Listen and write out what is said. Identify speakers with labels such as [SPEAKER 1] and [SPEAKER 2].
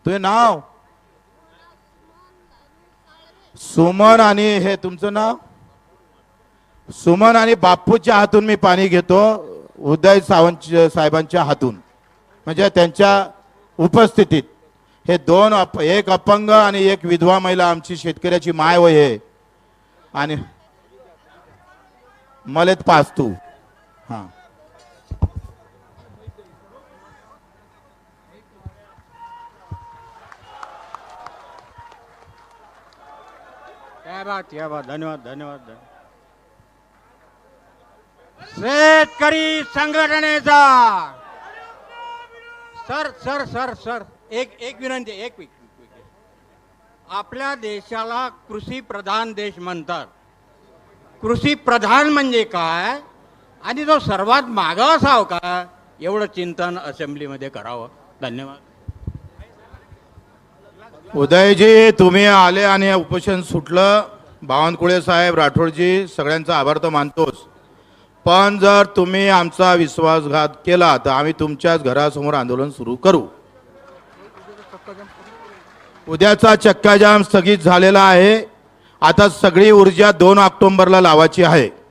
[SPEAKER 1] तुझे नाव सुमन आणि हे तुमचं नाव सुमन आणि बापूच्या हातून मी पाणी घेतो उदय सावंत साहेबांच्या हातून म्हणजे त्यांच्या उपस्थितीत हे दोन एक अपंग आणि एक विधवा महिला आमची शेतकऱ्याची माय वय आहे आणि मलेत पास तू हां
[SPEAKER 2] क्या बात धन्यवाद धन्यवाद शेतकरी संघटनेचा सर सर सर सर एक विनंती आपल्या देशाला कृषी प्रधान देश म्हणतात. कृषी प्रधान म्हणजे काय आणि जो सर्वात मागास का एवढं चिंतन असेंब्लीमध्ये करावं. धन्यवाद.
[SPEAKER 1] उदयजी तुम्ही आले आणि उपोषण सुटलं. बावनकुळे साहेब राठोडजी सगळ्यांचा आभार तर मानतोच पण जर तुम्ही आमचा विश्वासघात केला तर आम्ही तुमच्याच घरासमोर आंदोलन सुरू करू. उद्याचा चक्काजाम स्थगित झालेला आहे. आता सगळी ऊर्जा 2 ऑक्टोबरला लावायची आहे.